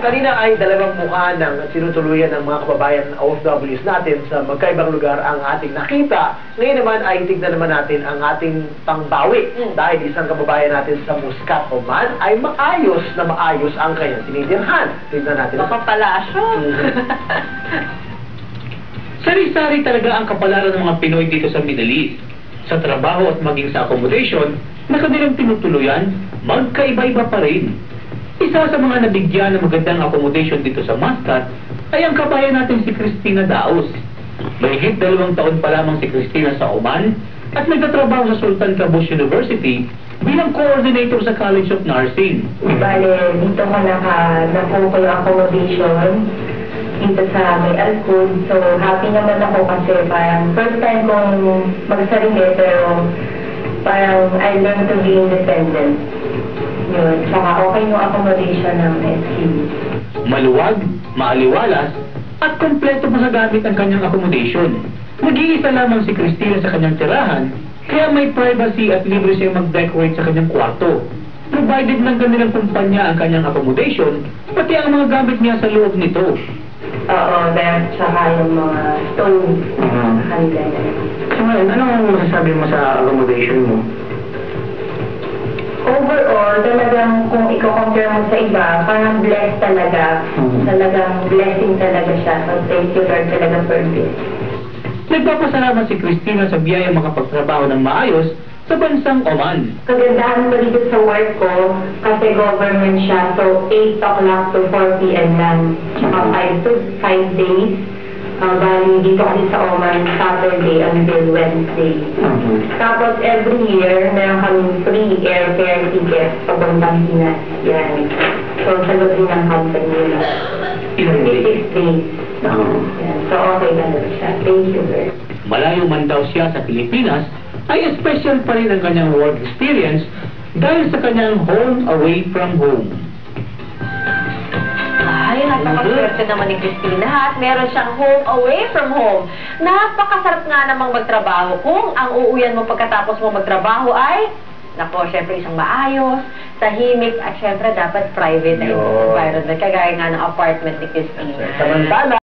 kanina ay dalawang mukha ng sinutuluyan ng mga kababayan OFWs natin sa magkaibang lugar ang ating nakita. Ngayon naman ay tignan naman natin ang ating pangbawi. Dahil isang kababayan natin sa Muscat, Oman ay maayos ang kanyang tinitirhan. Tignan natin. Makapalasyo. Sari-sari talaga ang kapalaran ng mga Pinoy dito sa Middle East. Sa trabaho at maging sa accommodation na kanilang tinutuluyan, magkaiba-iba pa rin. Isa sa mga nabigyan ng magandang accommodation dito sa Muscat ay ang kabayan natin si Cristina Daos. Mahigit 2 taon pa lamang si Cristina sa Oman at nagtatrabaho sa Sultan Qaboos University bilang coordinator sa College of Nursing. Bale, dito ko nakuha ko yung accommodation dito sa May Alcud. So, happy naman ako kasi parang first time kong magsarili pero parang I learned to be independent. Yun. Saka okay yung accommodation ng SQ. Maluwag, maaliwalas, at kompleto pa sa gamit ang kanyang accommodation. Nag-iisa lamang si Cristina sa kanyang tirahan, kaya may privacy at libre siya mag-decorate sa kanyang kwarto. Provided ng kanilang kumpanya ang kanyang accommodation, pati ang mga gamit niya sa loob nito. Oo, dahil saka yung mga stone kanila. So ngayon, anong masasabi mo sa accommodation mo? Overall, talagang kung i-compare mo sa iba, parang blessed talaga. Talagang blessing talaga siya. So, thank you Lord talaga for this. Nagpapasalamat si Cristina sa biyayang makapagtrabaho ng maayos sa bansang Oman. Kagandahan ko dito sa work ko, kasi government siya, so 8 o'clock to 4 p.m. lang. Tsaka 5 days. Bali, dito kasi sa Oman, Saturday until Wednesday. Tapos, every year, meron kami free airfare tickets papuntang Pinas. Yan. So, sagot din ng company nila. 36 days. Yan. So, okay na lang siya. Thank you, Lord. Malayo man daw siya sa Pilipinas, ay special pa rin ang kanyang work experience dahil sa kanyang home away from home. Ay, napakaswerte naman ni Cristina at meron siyang home away from home. Napakasarap nga namang magtrabaho kung ang uuwian mo pagkatapos mo magtrabaho ay, nako, syempre isang maayos, tahimik, at syempre dapat private na environment. Kagaya nga ng apartment ni Cristina. Samantala,